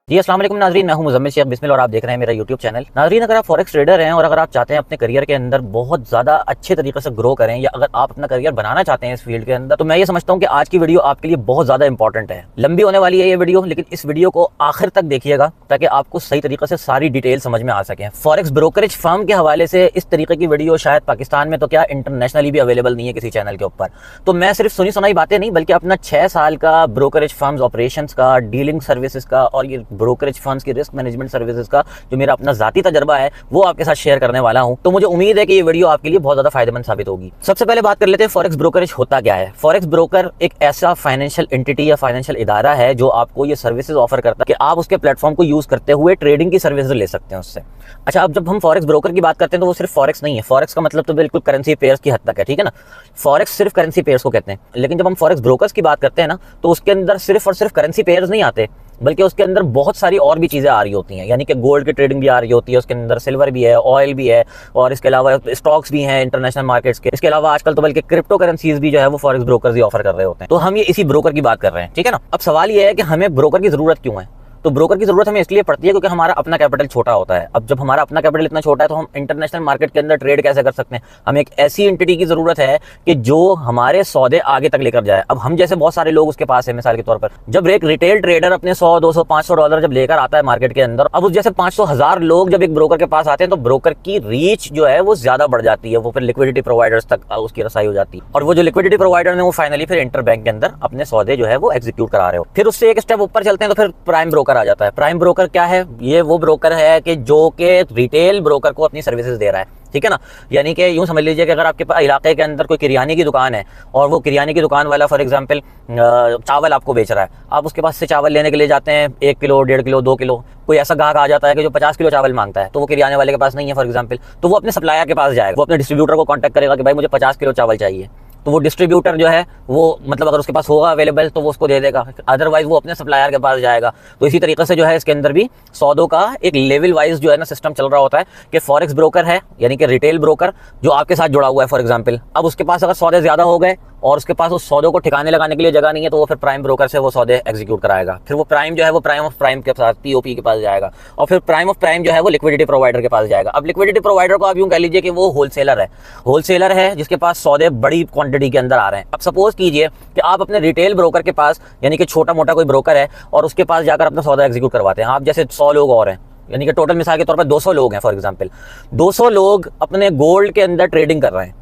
जी अस्सलाम वालेकुम नाज़रीन, मैं हूं मुज़म्मिल शेख बिस्मिल और आप देख रहे हैं मेरा यूट्यूब चैनल। नाज़रीन, अगर आप फॉरेक्स ट्रेडर हैं और अगर आप चाहते हैं अपने करियर के अंदर बहुत ज़्यादा अच्छे तरीके से ग्रो करें या अगर आप अपना करियर बनाना चाहते हैं इस फील्ड के अंदर, तो मैं ये समझता हूं कि आज की वीडियो आपके लिए बहुत ज़्यादा इंपॉर्टेंट है। लंबी होने वाली है ये वीडियो, लेकिन इस वीडियो को आखिर तक देखिएगा ताकि आपको सही तरीके से सारी डिटेल समझ में आ सके। फॉरेक्स ब्रोकरेज फर्म के हवाले से इस तरीके की वीडियो शायद पाकिस्तान में तो क्या इंटरनेशनली भी अवेलेबल नहीं है किसी चैनल के ऊपर। तो मैं सिर्फ सुनी सुनाई बातें नहीं बल्कि अपना 6 साल का ब्रोकरेज फर्म्स ऑपरेशंस का, डीलिंग सर्विसेज का और ये ब्रोकरेज फर्म्स की रिस्क मैनेजमेंट सर्विसेज का जो मेरा अपना जाती तजर्बा है वो आपके साथ शेयर करने वाला हूं। तो मुझे उम्मीद है कि ये वीडियो आपके लिए बहुत ज्यादा फायदेमंद साबित होगी। सबसे पहले बात कर लेते हैं फॉरेक्स ब्रोकरेज होता क्या है। फॉरेक्स ब्रोकर एक ऐसा फाइनेंशियल एंटिटी या फाइनेंशियल इदारा है जो आपको ये सर्विसेज ऑफर करता है कि आप उसके प्लेटफॉर्म को यूज करते हुए ट्रेडिंग की सर्विसेज ले सकते हैं उससे। अच्छा, अब जब हम फॉरेक्स ब्रोकर की बात करते हैं तो वो सिर्फ फॉरेक्स नहीं है। फॉरेक्स का मतलब तो बिल्कुल करेंसी पेयर्स की हद तक है, ठीक है ना। फॉरेक्स सिर्फ करेंसी पेयर्स को कहते हैं, लेकिन जब हम फॉरेक्स ब्रोकर्स की बात करते हैं ना तो उसके अंदर सिर्फ और सिर्फ करेंसी पेयर्स नहीं आते बल्कि उसके अंदर बहुत सारी और भी चीजें आ रही होती हैं। यानी कि गोल्ड की ट्रेडिंग भी आ रही होती है, उसके अंदर सिल्वर भी है, ऑयल भी है और इसके अलावा स्टॉक्स भी हैं इंटरनेशनल मार्केट्स के। इसके अलावा आजकल तो बल्कि क्रिप्टो करेंसीज भी जो है वो फॉरेक्स ब्रोकर्स ही ऑफर कर रहे होते हैं। तो हम ये इसी ब्रोकर की बात कर रहे हैं, ठीक है ना। अब सवाल ये है कि हमें ब्रोकर की जरूरत क्यों है। तो ब्रोकर की जरूरत हमें इसलिए पड़ती है क्योंकि हमारा अपना कैपिटल छोटा होता है। अब जब हमारा अपना कैपिटल इतना छोटा है तो हम इंटरनेशनल मार्केट के अंदर ट्रेड कैसे कर सकते हैं। हमें एक ऐसी एंटिटी की जरूरत है कि जो हमारे सौदे आगे तक लेकर जाए। अब हम जैसे बहुत सारे लोग उसके पास है, मिसाल के तौर पर जब एक रिटेल ट्रेडर अपने 100, 200, 500 डॉलर जब लेकर आता है मार्केट के अंदर, अब उस जैसे 500,000 लोग जब एक ब्रोकर के पास आते हैं तो ब्रोकर की रीच जो है वो ज्यादा बढ़ जाती है। वो फिर लिक्विडिटी प्रोवाइडर्स तक उसकी रसाई हो जाती है और वो जो लिक्विडिटी प्रोवाइडर ने वो फाइनली फिर इंटर बैंक के अंदर अपने सौदे जो है वो एग्जीक्यूट करा रहे हो। फिर उससे एक स्टेप ऊपर चलते हैं तो फिर प्राइम ब्रोकर आ जाता है। प्राइम ब्रोकर क्या है? ये वो ब्रोकर है कि जो के रिटेल ब्रोकर को अपनी सर्विसेज दे रहा है, ठीक है ना। यानी कि यूं समझ लीजिए कि अगर आपके पास इलाके के अंदर कोई किराने की दुकान है और वो किराने की दुकान वाला फॉर एग्जांपल चावल आपको बेच रहा है, आप उसके पास से चावल लेने के लिए जाते हैं 1 किलो, 1.5 किलो, 2 किलो। कोई ऐसा ग्राहक आ जाता है कि जो 50 किलो चावल मांगता है तो वो किराने वाले के पास नहीं है फॉर एग्जांपल, तो वो अपने सप्लायर के पास जाएगा, वो अपने डिस्ट्रीब्यूटर को कॉन्टैक्ट करेगा कि भाई मुझे 50 किलो चावल चाहिए। तो वो डिस्ट्रीब्यूटर जो है वो मतलब अगर उसके पास होगा अवेलेबल तो वो उसको दे देगा, अदरवाइज वो अपने सप्लायर के पास जाएगा। तो इसी तरीके से जो है इसके अंदर भी सौदों का एक लेवल वाइज जो है ना सिस्टम चल रहा होता है कि फॉरेक्स ब्रोकर है यानी कि रिटेल ब्रोकर जो आपके साथ जुड़ा हुआ है फॉर एग्जांपल। अब उसके पास अगर सौदे ज्यादा हो गए और उसके पास उस सौदों को ठिकाने लगाने के लिए जगह नहीं है तो वो फिर प्राइम ब्रोकर से वो सौदे एग्जीक्यूट कराएगा। फिर वो प्राइम जो है वो प्राइम ऑफ प्राइम के साथ पीओपी के पास जाएगा और फिर प्राइम ऑफ प्राइम जो है वो लिक्विडिटी प्रोवाइडर के पास जाएगा। अब लिक्विडिटी प्रोवाइडर को आप यूं कह लीजिए कि वो होलसेलर है जिसके पास सौदे बड़ी क्वांटिटी के अंदर आ रहे हैं। अब सपोज कीजिए कि आप अपने रिटेल ब्रोकर के पास यानी कि छोटा मोटा कोई ब्रोकर है और उसके पास जाकर अपना सौदा एग्जीक्यूट करवाते हैं। आप जैसे 100 लोग और हैं, यानी कि टोटल मिसाल के तौर पर 200 लोग हैं फॉर एग्जांपल। 200 लोग अपने गोल्ड के अंदर ट्रेडिंग कर रहे हैं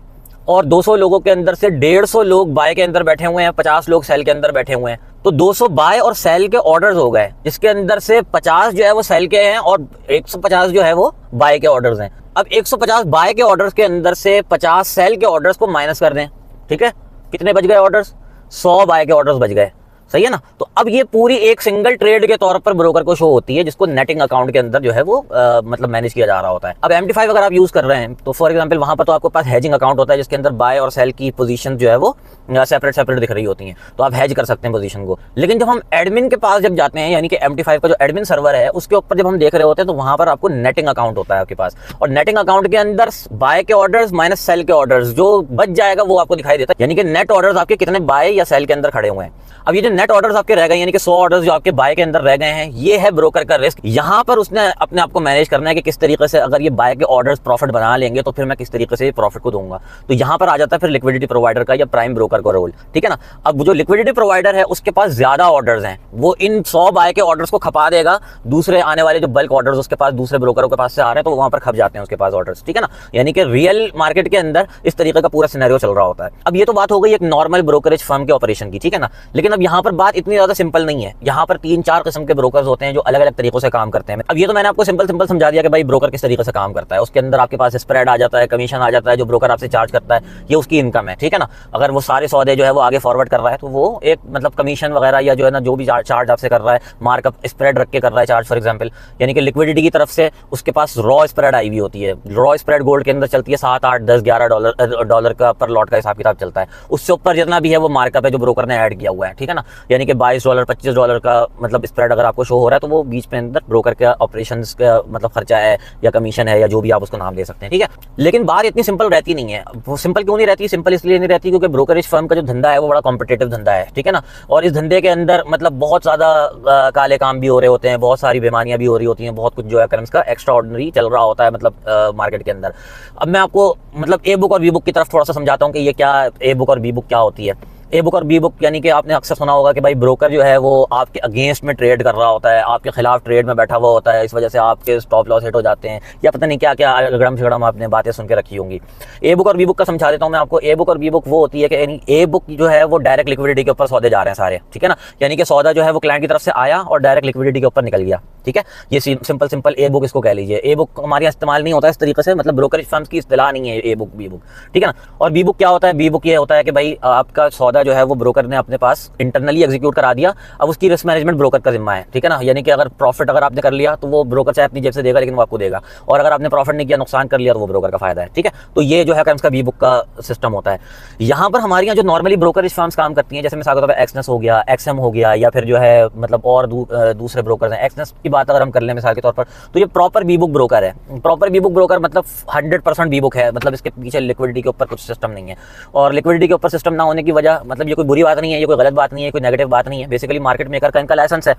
और 200 लोगों के अंदर से 150 लोग बाय के अंदर बैठे हुए हैं, 50 लोग सेल के अंदर बैठे हुए हैं। तो 200 बाय और सेल के ऑर्डर्स हो गए, जिसके अंदर से 50 जो है वो सेल के हैं और 150 जो है वो बाय के ऑर्डर्स हैं। अब 150 बाय के ऑर्डर्स के अंदर से 50 सेल के ऑर्डर्स को माइनस कर दें, ठीक है। कितने बच गए ऑर्डर्स? 100 बाय के ऑर्डर्स बच गए, सही है ना। तो अब ये पूरी एक सिंगल ट्रेड के तौर पर ब्रोकर को शो होती है जिसको नेटिंग अकाउंट के अंदर जो है वो मतलब मैनेज किया जा रहा होता है। अब MT5 अगर आप यूज कर रहे हैं तो फॉर एग्जांपल वहां पर तो आपके पास हेजिंग अकाउंट होता है जिसके अंदर बाय और सेल की पोजीशन जो है वो सेपरेट दिख रही होती हैं, तो आप हेज कर सकते हैं पोजीशन को। लेकिन जब हम एडमिन के पास जब जाते हैं यानी कि MT5 का जो एडमिन सर्वर है उसके ऊपर जब हम देख रहे होते हैं तो वहां पर आपको नेटिंग अकाउंट होता है आपके पास और नेटिंग अकाउंट के अंदर बाय के ऑर्डर्स माइनस सेल के ऑर्डर्स जो बच जाएगा वो आपको दिखाई देता है, यानी कि नेट ऑर्डर्स आपके कितने बाय या सेल के अंदर खड़े हुए हैं। अब ये जो नेट ऑर्डर्स आपके रह गए यानी कि 100 ऑर्डर्स जो आपके बाय के अंदर रह गए हैं, ये है ब्रोकर का रिस्क। यहाँ पर उसने अपने आप को मैनेज करना है कि किस तरीके से अगर ये बाय के ऑर्डर्स प्रॉफिट बना लेंगे तो फिर मैं किस तरीके से प्रॉफिट को दूंगा। तो यहाँ पर आ जाता है फिर लिक्विडिटी प्रोवाइडर का या प्राइम ब्रोकर का रोल, ठीक है ना। अब जो लिक्विडिटी प्रोवाइडर है उसके पास ज्यादा ऑर्डर्स हैं, वो इन 100 बाय के ऑर्डर्स को खपा देगा, दूसरे आने वाले जो बल्क ऑर्डर्स उसके पास दूसरे ब्रोकरों के पास से आ रहे हैं तो वहां पर खप जाते हैं उसके पास ऑर्डर्स, ठीक है ना। यानी कि रियल मार्केट के अंदर इस तरीके का पूरा सिनेरियो चल रहा होता है। अब ये तो बात हो गई एक नॉर्मल ब्रोकरेज फर्म के ऑपरेशन की, ठीक है ना। लेकिन अब यहाँ पर बात इतनी ज्यादा सिंपल नहीं है। यहाँ पर 3-4 किस्म के ब्रोकर्स होते हैं जो अलग अलग तरीकों से काम करते हैं। अब ये तो मैंने आपको सिंपल समझा दिया कि भाई ब्रोकर किस तरीके से काम करता है। उसके अंदर आपके पास स्प्रेड आ जाता है, कमीशन आ जाता है, जो ब्रोकर आपसे चार्ज करता है ये उसकी इनकम है, ठीक है ना। अगर वो सारे सौदे जो है वो आगे फॉरवर्ड कर रहा है तो वो एक मतलब कमीशन वगैरह या जो है ना जो भी चार्ज आपसे कर रहा है, मार्कअप स्प्रेड रख के कर रहा है चार्ज फॉर एग्जांपल। यानी कि लिक्विडिटी की तरफ से उसके पास रॉ स्प्रेड आई हुई होती है। रॉ स्प्रेड गोल्ड के अंदर चलती है 7, 8, 10, 11 डॉलर का पर लॉट का हिसाब किताब चलता है। उससे ऊपर जितना भी है वो मार्कअप है जो ब्रोकर ने ऐड किया हुआ है, ठीक है ना। यानी कि $22 $25 का मतलब स्प्रेड अगर आपको शो हो रहा है तो वो बीच में अंदर ब्रोकर का ऑपरेशंस का मतलब खर्चा है या कमीशन है या जो भी आप उसको नाम दे सकते हैं, ठीक है। लेकिन बात इतनी सिंपल रहती नहीं है। वो सिंपल क्यों नहीं रहती? सिंपल इसलिए नहीं रहती क्योंकि ब्रोकरेज फर्म का जो धंधा है वो बड़ा कॉम्पिटेटिव धंधा है, ठीक है ना। और इस धंधे के अंदर मतलब बहुत ज़्यादा काले काम भी हो रहे होते हैं, बहुत सारी बेईमानियां भी हो रही होती हैं, बहुत कुछ जो है क्रम्स का एक्स्ट्रा ऑर्डिनरी चल रहा होता है मतलब मार्केट के अंदर। अब मैं आपको मतलब ए बुक और वी बुक की तरफ थोड़ा सा समझाता हूँ कि ये क्या ए बुक और बी बुक क्या होती है। ए बुक और बी बुक यानी कि आपने अक्सर सुना होगा कि भाई ब्रोकर जो है वो आपके अगेंस्ट में ट्रेड कर रहा होता है, आपके खिलाफ ट्रेड में बैठा हुआ होता है, इस वजह से आपके स्टॉप लॉस हिट हो जाते हैं या पता नहीं क्या क्या अगड़म शगड़म आपने बातें सुन के रखी होंगी। ए बुक और बी बुक का समझा देता हूँ मैं आपको। ए बुक और बी बुक वो होती है कि यानी ए बुक जो है वो डायरेक्ट लिक्विडिटी के ऊपर सौदे जा रहे हैं सारे, ठीक है ना। यानी कि सौदा जो है वो क्लाइंट की तरफ से आया और डायरेक्ट लिक्विडिटी के ऊपर निकल गया, ठीक है। ये सिंपल ए बुक इसको कह लीजिए। ए बुक हमारे यहाँ इस्तेमाल नहीं होता इस तरीके से, मतलब ब्रोकरेज फर्म्स की इस्तेलाह नहीं है ए बुक बी बुक, ठीक है ना। और बी बुक क्या होता है? बी बुक ये होता है कि भाई आपका सौदा जो है वो ब्रोकर ने अपने पास इंटरनली एग्जीक्यूट करा दिया, अब उसकी रिस्क मैनेजमेंट ब्रोकर का जिम्मा है, ठीक है ना। यानी कि अगर प्रॉफिट अगर आपने कर लिया तो वो ब्रोकर चाहे अपनी जेब से देगा लेकिन वो आपको देगा, और अगर आपने प्रॉफिट नहीं किया, नुकसान कर लिया, तो वो ब्रोकर का फायदा है, ठीक है। तो ये जो है इसका बी बुक का सिस्टम होता है। यहाँ पर हमारे यहाँ जो नॉर्मली ब्रोकरेज फर्म्स काम करती हैं, जैसे मिसाल के तौर पर एक्सनेस हो गया, एक्सएम हो गया, या फिर जो है मतलब और दूसरे ब्रोकर हैं। एक्सनेस की बात अगर हम कर लें मिसाल के तौर पर, तो ये प्रॉपर बी बुक ब्रोकर है। प्रॉपर बी बुक ब्रोकर मतलब 100% बी बुक है, मतलब इसके पीछे लिक्विडिटी के ऊपर कुछ सिस्टम नहीं है। और लिक्विडिटी के ऊपर सिस्टम ना होने की वजह मतलब ये कोई बुरी बात नहीं है, ये कोई गलत बात नहीं है, कोई नेगेटिव बात नहीं है। बेसिकली मार्केट मेकर का इनका लाइसेंस है।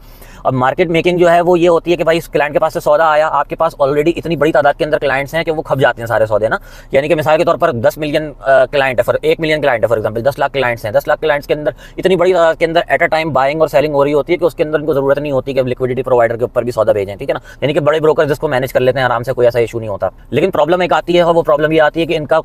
अब मार्केट मेकिंग जो है वो ये होती है कि भाई इस क्लाइंट के पास से सौदा आया, आपके पास ऑलरेडी इतनी बड़ी तादाद के अंदर क्लाइंट्स हैं कि वो खप जाते हैं सारे सौदे ना। यानी कि मिसाल के तौर पर 10 मिलियन क्लाइंट है, 1 मिलियन क्लाइंट है, फॉर एग्जाम्पल 10 लाख क्लाइंट्स हैं। 10 लाख क्लाइंट्स के अंदर इतनी बड़ी तादाद के अंदर एट अ टाइम बाइंग और सेलिंग हो रही होती है कि उसके अंदर इनको जरूरत नहीं होती कि लिक्विडिटी प्रोवाइडर के ऊपर भी सौदा भेजें, ठीक है ना। यानी कि बड़े ब्रोकर जिसको मैनेज कर लेते हैं आराम से, कोई ऐसा इशू नहीं होता। लेकिन प्रॉब्लम एक आती है और वो प्रॉब्लम ये आती है कि इनका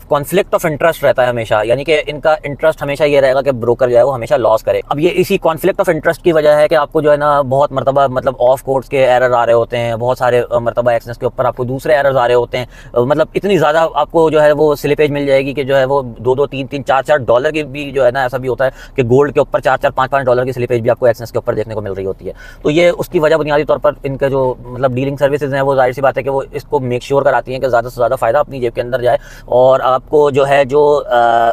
कॉन्फ्लिक्ट ऑफ इंटरेस्ट रहता है हमेशा। यानी कि इनका इंटरेस्ट हमेशा ये रहेगा कि ब्रोकर जो है वो हमेशा लॉस करे। अब ये इसी कॉन्फ्लिक्ट ऑफ इंटरेस्ट की वजह है कि आपको जो है ना बहुत मरतबा मतलब ऑफ कोर्स के एरर आ रहे होते हैं, बहुत सारे मरतबा एक्सनेस के ऊपर आपको दूसरे एरर्स आ रहे होते हैं। मतलब इतनी ज़्यादा आपको जो है वो स्लिपेज मिल जाएगी कि जो है वो 2-2, 3-3, 4-4 डॉलर की भी जो है ना, ऐसा भी होता है कि गोल्ड के ऊपर 4-4, 5-5 डॉलर की स्लिपेज भी आपको एक्सनेस के ऊपर देखने को मिल रही होती है। तो ये उसकी वजह बुनियादी तौर पर इनके जो मतलब डीलिंग सर्विसेज हैं वो जाहिर सी बात है कि वो इसको मेक श्योर कराती हैं कि ज़्यादा से ज़्यादा फ़ायदा अपनी जेब के अंदर जाए, और आपको जो है जो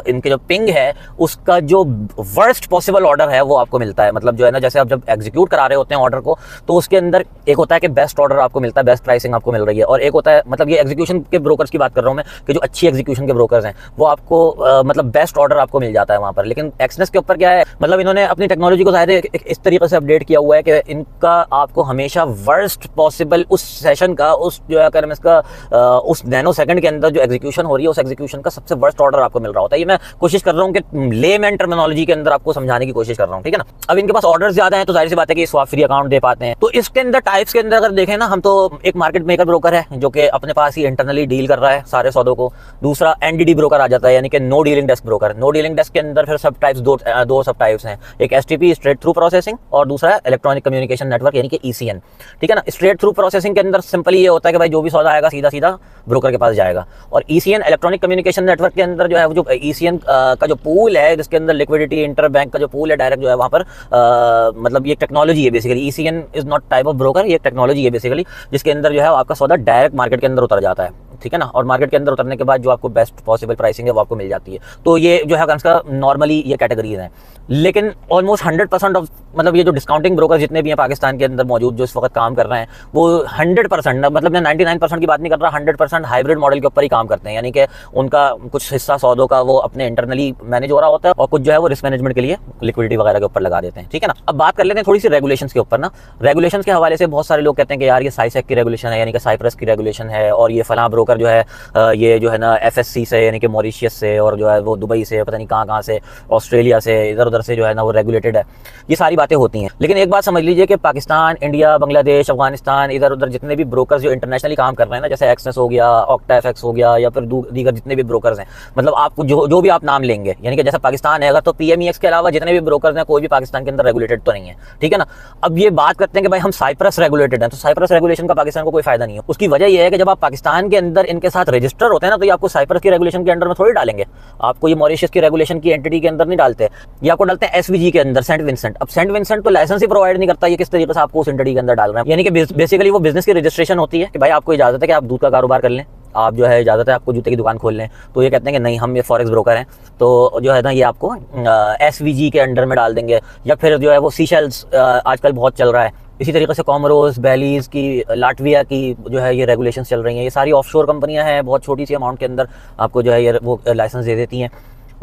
इनके जो पिंग है उसका जो वर्स्ट पॉसिबल ऑर्डर है वो आपको मिलता है। मतलब जो है ना, जैसे आप जब एग्जीक्यूट करा रहे होते हैं ऑर्डर को, तो उसके अंदर एक होता है कि बेस्ट ऑर्डर आपको मिलता है, बेस्ट प्राइसिंग आपको मिल रही है, और एक होता है मतलब ये एग्जीक्यूशन के ब्रोकर्स की बात कर रहा हूँ मैं कि जो अच्छी एग्जीक्यूशन के ब्रोकर्स हैं वो आपको मतलब बेस्ट ऑर्डर आपको मिल जाता है वहाँ पर। लेकिन एक्सनेस के ऊपर क्या है, मतलब इन्होंने अपनी टेक्नोलॉजी को शायद इस तरीके से अपडेट किया हुआ है कि इनका आपको हमेशा वर्स्ट पॉसिबल उस सेशन का, उस जो है अगर इसका उस नैनो सेकंड के अंदर जो एग्जीक्यूशन हो रही है उस एग्जीक्यूशन का सबसे वर्स्ट ऑर्डर आपको मिल रहा होता है। ये मैं कोशिश कर रहा हूँ कि लेमैन टर्मिनोलॉजी के अंदर आपको समझाने की कोशिश कर रहा हूँ, ठीक है ना। अब इनके पास ऑर्डर ज्यादा है तो जाहिर सी बात है कि स्वैप फ्री अकाउंट दे पाते हैं। तो इसके अंदर टाइप्स के अंदर अगर देखें ना हम, तो एक मार्केट मेकर ब्रोकर है जो कि अपने पास ही इंटरनली डील कर रहा है सारे सौदों को। दूसरा एनडीडी ब्रोकर आ जाता है, यानी कि no dealing desk broker. No dealing desk के अंदर फिर सब टाइप्स दो सब टाइप्स हैं, एक एसटीपी स्ट्रेट थ्रू प्रोसेसिंग और दूसरा इलेक्ट्रॉनिक कम्युनिकेशन नेटवर्क यानी कि ईसीएन, ठीक है ना। स्ट्रेट थ्रू प्रोसेसिंग के अंदर सिंपली ये होता है कि भाई जो भी सौदा आएगा सीधा सीधा ब्रोकर के पास जाएगा, और ईसीएन इलेक्ट्रॉनिक कम्युनिकेशन नेटवर्क के अंदर जो है वो जो ईसीएन का जो पूल है जिसके अंदर लिक्विडिटी इंटर बैंक का जो पूल है डायरेक्ट जो है वहाँ पर मतलब ये टेक्नोलॉजी है basically. ECN is not type of broker, ये एक टेक्नोलॉजी है बेसिकली जिसके अंदर जो है आपका सौदा डायरेक्ट मार्केट के अंदर उतर जाता है, ठीक है ना। और मार्केट के अंदर उतरने के बाद जो आपको बेस्ट पॉसिबल प्राइसिंग है वो आपको मिल जाती है। तो ये जो है इसका नॉर्मली ये कैटेगरीज हैं। लेकिन ऑलमोस्ट 100% ऑफ मतलब ये जो डिस्काउंटिंग ब्रोकर जितने भी हैं पाकिस्तान के अंदर मौजूद जो इस वक्त काम कर रहे हैं वो 100% मतलब मैं 99% की बात नहीं कर रहा, 100% हाइब्रिड मॉडल के ऊपर ही काम करते हैं। यानी कि उनका कुछ हिस्सा सौदों का वो अपने इंटरनली मैनेज हो रहा होता है और कुछ जो है वो रिस्क मैनेजमेंट के लिए लिक्विडिटी वगैरह के ऊपर लगा देते हैं, ठीक है ना। अब बात कर लेते हैं थोड़ी सी रेगुलेशंस के ऊपर ना। रेगुलेशंस के हवाले से बहुत सारे लोग कहते हैं कि यार ये साइसेक की रेगुलेशन है, यानी कि साइप्रस की रेगुलेशन है, और ये फलां ब्रोकर जो है ये जो है ना एफएससी से यानी कि मॉरिशियस से, और जो है वो दुबई से, पता नहीं कहाँ से, ऑस्ट्रेलिया से, इधर उधर से जो है ना वो रेगुलेटेड है। ये सारी बातें होती हैं। लेकिन एक बात समझ लीजिए कि पाकिस्तान, इंडिया, बांग्लादेश, अफगानिस्तान, इधर उधर जितने भी ब्रोकर्स जो इंटरनेशनली काम कर रहे हैं ना, जैसे एक्सनेस हो गया, ऑक्टा एफएक्स हो गया, या फिर दीगर जितने भी ब्रोकर्स हैं, मतलब आपको जो भी आप नाम लेंगे, यानी कि जैसा पाकिस्तान है अगर, तो पीएमईएक्स के अलावा जितने भी ब्रोकर्स हैं कोई भी पाकिस्तान के अंदर रेगुलेटेड तो नहीं है, ठीक है ना। अब ये बात करते हैं कि भाई हम साइप्रस रेगुलेटेड हैं, तो साइप्रस रेगुलेशन का पाकिस्तान को कोई फायदा नहीं है। उसकी वजह यह है कि जब आप पाकिस्तान के अंदर इनके साथ रजिस्टर होते हैं ना, तो ये आपको साइप्रस की रेगुलेशन के अंडर में थोड़ी डालेंगे, आपको ये मॉरिशस की रेगुलेशन की एंटिटी के अंदर नहीं डालते, ये आपको डालते हैं एसवीजी के अंदर, सेंट विंसेंट। अब सेंट विंसेंट तो लाइसेंस ही प्रोवाइड नहीं करता, ये किस तरीके से आपको उस एंटिटी के अंदर डाल रहे हैं। यानी कि बेसिकली वो बिजनेस की रजिस्ट्रेशन होती है कि भाई आपको इजाजत है कि आप दूध का कारोबार कर लें, आप जो है ज़्यादातर आपको जूते की दुकान खोल लें तो ये कहते हैं कि नहीं हम ये फॉरेक्स ब्रोकर हैं, तो जो है ना ये आपको SVG के अंडर में डाल देंगे, या फिर जो है वो सीशेल्स आजकल बहुत चल रहा है। इसी तरीके से कॉमरोस, बेलीज़ की, लाटविया की जो है ये रेगुलेशंस चल रही हैं। ये सारी ऑफशोर कंपनियां हैं, बहुत छोटी सी अमाउंट के अंदर आपको जो है ये वो लाइसेंस दे देती हैं,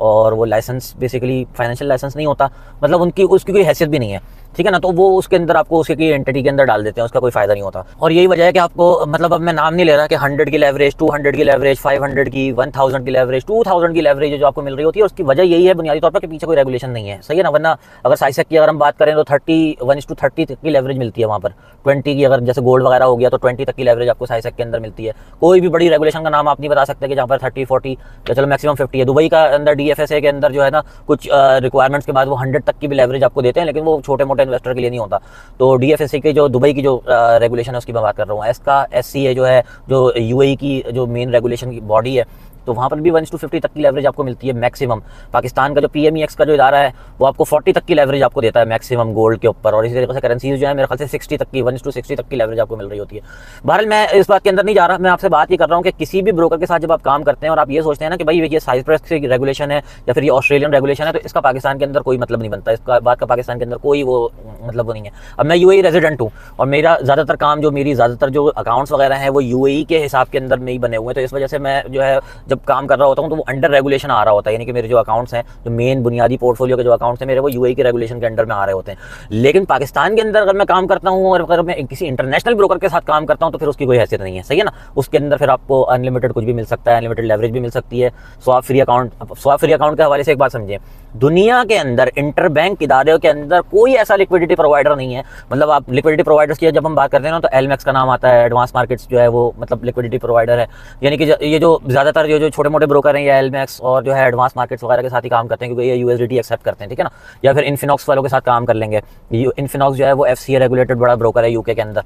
और वो लाइसेंस बेसिकली फाइनेंशियल लाइसेंस नहीं होता, मतलब उसकी कोई हैसियत भी नहीं है, ठीक है ना। तो वो उसके अंदर आपको उसके एंटिटी के अंदर डाल देते हैं, उसका कोई फायदा नहीं होता। और यही वजह है कि आपको मतलब अब मैं नाम नहीं ले रहा कि 100 की लेवरेज, 200 की लेवरेज, 500 की, 1000 की लेवरेज, 2000 की लेवरेज जो आपको मिल रही होती है, उसकी वजह यही है बुनियादी तौर पर कि पीछे कोई रेगुलेशन नहीं है, सही है ना। वरना अगर साइसेक की अगर हम बात करें तो 31:30 तक की लेवरेज मिलती है वहाँ पर। 20 की अगर जैसे गोल्ड वगैरह हो गया तो 20 तक की लेवरेज आपको साइसेक के अंदर मिलती है। कोई भी बड़ी रेगुलेशन का नाम आप नहीं बता सकते कि जहाँ पर 30, 40 या चलो मैक्सिमम 50 है। दुबई का अंदर DFSA के अंदर जो है ना कुछ रिक्वायरमेंट्स के बाद वो 100 तक की भी लेवरेज आपको देते हैं, लेकिन वो छोटे मोटे इन्वेस्टर के लिए नहीं होता। तो DFSA की जो दुबई की जो रेगुलेशन है उसकी मैं बात कर रहा हूँ। इसका SCA जो है, जो UAE की जो मेन रेगुलेशन की बॉडी है, तो वहाँ पर भी 1:50 तक की लेवरेज आपको मिलती है मैक्सिमम। पाकिस्तान का जो PMEX का जो इदारा है वो आपको 40 तक की लेवरेज आपको देता है मैक्सिमम गोल्ड के ऊपर, और इसी तरीके से करेंसीज जो है मेरे ख्याल से 60 तक की, 1:60 तक की लेवरेज आपको मिल रही होती है। बहरहाल मैं इस बात के अंदर नहीं जा रहा, मैं आपसे बात ये कर रहा हूँ कि किसी भी ब्रोकर के साथ जब आप काम करते हैं और आप ये सोचते हैं ना कि भाई ये साइप्रस की रेगुलेशन है या फिर ये ऑस्ट्रेलियन रेगुलेशन है, तो इसका पाकिस्तान के अंदर कोई मतलब नहीं बनता, इसका बात का पाकिस्तान के अंदर कोई वो मतलब वो नहीं है। अब मैं UAE रेजिडेंट हूँ और मेरा ज़्यादातर काम जो मेरी ज़्यादातर जो अकाउंट्स वगैरह हैं वो UAE के हिसाब के अंदर में ही बने हुए हैं, तो इस वजह से मैं जो है जब काम कर रहा होता हूँ तो वो अंडर रेगुलेशन आ रहा होता है, यानी कि मेरे जो अकाउंट्स हैं, जो मेन बुनियादी पोर्टफोलियो के जो अकाउंट्स हैं मेरे, वो UAE के रेगुलेशन के अंडर में आ रहे होते हैं। लेकिन पाकिस्तान के अंदर अगर मैं काम करता हूँ और अगर मैं किसी इंटरनेशनल ब्रोकर के साथ काम करता हूँ तो फिर उसकी कोई हैसियत नहीं है, सही है ना। उसके अंदर फिर आपको अनलिमिटेड कुछ भी मिल सकता है, अनलिमिटेड लेवरेज भी मिल सकती है, स्वैप फ्री अकाउंट के हवाले से एक बात समझिए, दुनिया के अंदर इंटर बैंक इदारों के अंदर कोई ऐसा लिक्विडिटी प्रोवाइडर नहीं है। मतलब आप लिक्विडिटी प्रोवाइडर्स की जब हम बात करते हैं ना तो एलमेक्स का नाम आता है, एडवांस मार्केट्स जो है वो मतलब लिक्विडिटी प्रोवाइडर है, यानी कि ये जो ज़्यादातर जो छोटे मोटे ब्रोकर हैं, ये एलमेक्स और जो है एडवांस मार्केट्स वगैरह के साथ ही काम करते हैं, क्योंकि ये USDT एक्सेप्ट करते हैं, ठीक है ना। या फिर इन्फिनॉक्स वालों के साथ काम कर लेंगे। इन्फिनॉक्स जो है वो FCA रेगुलेटेड बड़ा ब्रोकर है UK के अंदर,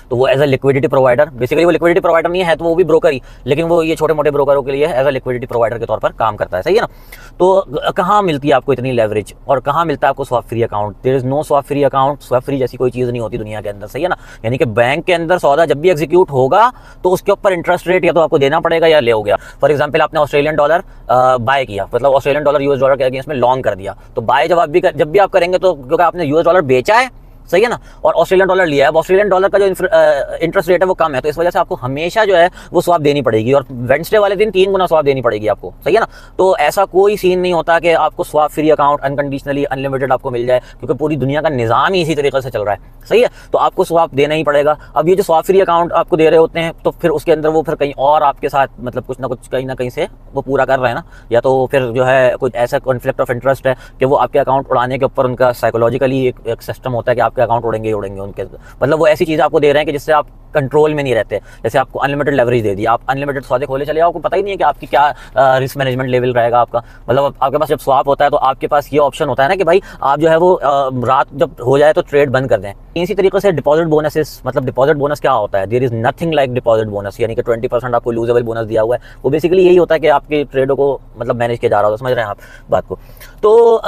तो वो as a liquidity provider, basically वो लिक्विडिटी प्रोवाइडर नहीं है तो वो भी ब्रोकर ही, लेकिन वो ये छोटे मोटे ब्रोकरों के लिए एज अ लिक्विडिटी प्रोवाइडर के तौर पर काम करता है, सही है ना। तो कहाँ मिलती है आपको इतनी लेवरेज और कहाँ मिलता है आपको swap free account? There is no swap free account, swap free जैसी कोई चीज़ नहीं होती दुनिया के अंदर, सही है ना। यानी कि बैंक के अंदर सौदा जब भी एग्जीक्यूट होगा तो उसके ऊपर इंटरेस्ट रेट या तो आपको देना पड़ेगा या ले हो गया। फॉर एग्जाम्पल आपने ऑस्ट्रेलियन डॉलर बाय किया, मतलब ऑस्ट्रेलियन डॉलर US डॉलर के अगेंस्ट में लॉन्ग कर दिया, तो बाय जब भी आप करेंगे तो क्योंकि आपने US डॉलर बेचा है, सही है ना, और ऑस्ट्रेलियन डॉलर लिया है, अब ऑस्ट्रेलियन डॉलर का जो इंटरेस्ट रेट है वो कम है, तो इस वजह से आपको हमेशा जो है वो स्वैप देनी पड़ेगी, और वेडनेसडे वाले दिन 3 गुना स्वैप देनी पड़ेगी आपको, सही है ना। तो ऐसा कोई सीन नहीं होता कि आपको swap free account unconditionally unlimited आपको मिल जाए, क्योंकि पूरी दुनिया का निज़ाम ही इसी तरीके से चल रहा है, सही है। तो आपको स्वैप देना ही पड़ेगा। अब ये जो स्वैप फ्री अकाउंट आपको दे रहे होते हैं तो फिर उसके अंदर वो फिर कहीं और आपके साथ मतलब कुछ ना कुछ कहीं ना कहीं से वो पूरा कर रहे हैं ना, या तो फिर जो है कुछ ऐसा कॉन्फ्लिक्ट ऑफ इंटरेस्ट है कि वो आपके अकाउंट उड़ाने के ऊपर उनका साइकोलॉजिकली एक सिस्टम होता है कि आपके अकाउंट उड़ेंगे ही उड़ेंगे उनके, मतलब वो ऐसी चीज़ आपको दे रहे हैं कि जिससे आप कंट्रोल में नहीं रहते। जैसे आपको अनलिमिटेड लेवरेज दे दिया, आप अनलिमिटेड सौदे खोले चले, आपको पता ही नहीं है कि आपकी क्या रिस्क मैनेजमेंट लेवल रहेगा आपका। मतलब आपके पास जब स्वैप होता है तो आपके पास ये ऑप्शन होता है ना कि भाई आप जो है वो रात जब हो जाए तो ट्रेड बंद कर दें। इसी तरीके से डिपॉजिट बोनसेस, मतलब डिपॉजिट बोनस क्या होता है? There is nothing like deposit bonus, यानी कि 20% आपको लूजेबल बोनस दिया हुआ है। वो बेसिकली यही होता है कि आपके ट्रेडों को मतलब मैनेज किया जा रहा होता है, समझ रहे हैं आप बात को। तो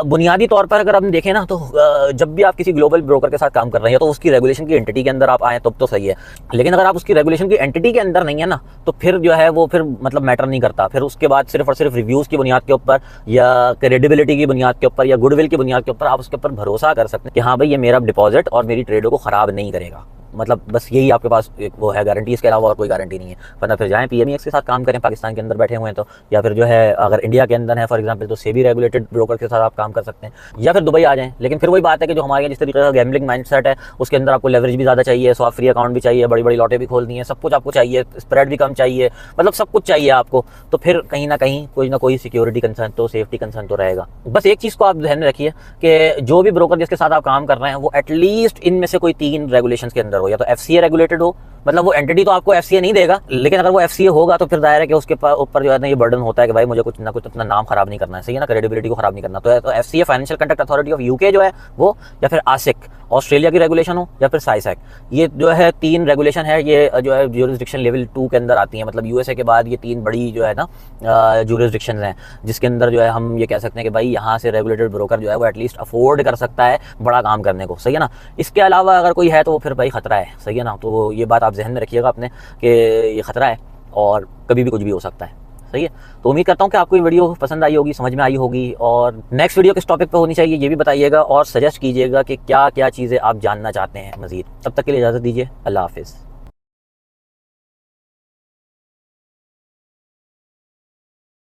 बुनियादी तौर पर अगर हम देखें ना तो जब भी आप किसी ग्लोबल ब्रोकर के साथ काम कर रहे हैं तो उसकी रेगुलेशन की एंटिटी के अंदर आप आए तब तो सही है, लेकिन अगर आप उसकी रेगुलेशन की एंटिटी के अंदर नहीं है ना तो फिर जो है वो फिर मतलब मैटर नहीं करता। फिर उसके बाद सिर्फ और सिर्फ रिव्यूज़ की बुनियाद के ऊपर या क्रेडिबिलिटी की बुनियाद के ऊपर या गुडविल की बुनियाद के ऊपर आप उसके ऊपर भरोसा कर सकते हैं कि हाँ भाई ये मेरा डिपॉजिट और मेरी ट्रेडों को ख़राब नहीं करेगा। मतलब बस यही आपके पास एक वो है गारंटी, इसके अलावा और कोई गारंटी नहीं है। वरना फिर जाएं PMEX के साथ काम करें, पाकिस्तान के अंदर बैठे हुए हैं तो, या फिर जो है अगर इंडिया के अंदर है फॉर एग्जांपल तो सेबी रेगुलेटेड ब्रोकर के साथ आप काम कर सकते हैं, या फिर दुबई आ जाएं। लेकिन फिर वही बात है कि जो हमारे जिस तरीके का गैम्बलिंग माइंडसेट है उसके अंदर आपको लेवरेज भी ज़्यादा चाहिए, स्वैप फ्री अकाउंट भी चाहिए, बड़ी बड़ी लॉटें भी खोलनी है, सब कुछ आपको चाहिए, स्प्रेड भी कम चाहिए, मतलब सब कुछ चाहिए आपको। तो फिर कहीं ना कहीं कोई ना कोई सिक्योरिटी कंसर्न तो, सेफ्टी कंसर्न तो रहेगा। बस एक चीज़ को आप ध्यान में रखिए कि जो भी ब्रोकर जिसके साथ आप काम कर रहे हैं वो एटलीस्ट इनमें से कोई 3 रेगुलेशन के अंदर हो, या तो FCA रेगुलेटेड हो, मतलब वो एंटिटी तो आपको FCA नहीं देगा, लेकिन अगर वो FCA होगा तो फिर दायरा है कि उसके ऊपर जो है ना ये बर्डन होता है कि भाई मुझे कुछ ना कुछ अपना नाम खराब नहीं करना है, सही है ना, क्रेडिबिलिटी को खराब नहीं करना। तो FCA financial conduct authority of UK जो है वो, या फिर ASIC ऑस्ट्रेलिया की रेगुलेशन हो, या फिर साइसैक, ये जो है 3 रेगुलेशन है, ये जो है ज्यूरिसडिक्शन लेवल 2 के अंदर आती है। मतलब USA के बाद ये 3 बड़ी जो है ना ज्यूरिसडिक्शन हैं जिसके अंदर जो है हम ये कह सकते हैं कि भाई यहाँ से रेगुलेटेड ब्रोकर जो है वो एटलीस्ट अफोर्ड कर सकता है बड़ा काम करने को, सही है ना। इसके अलावा अगर कोई है तो वो फिर भाई खतरा है, सही है ना। तो ये बात आप जहन में रखिएगा अपने कि ये खतरा है और कभी भी कुछ भी हो सकता है। सही है, तो उम्मीद करता हूँ कि आपको ये वीडियो पसंद आई होगी, समझ में आई होगी, और नेक्स्ट वीडियो किस टॉपिक पे होनी चाहिए ये भी बताइएगा और सजेस्ट कीजिएगा कि क्या क्या चीज़ें आप जानना चाहते हैं मज़ीद। तब तक के लिए इजाज़त दीजिए, अल्लाह हाफिज़।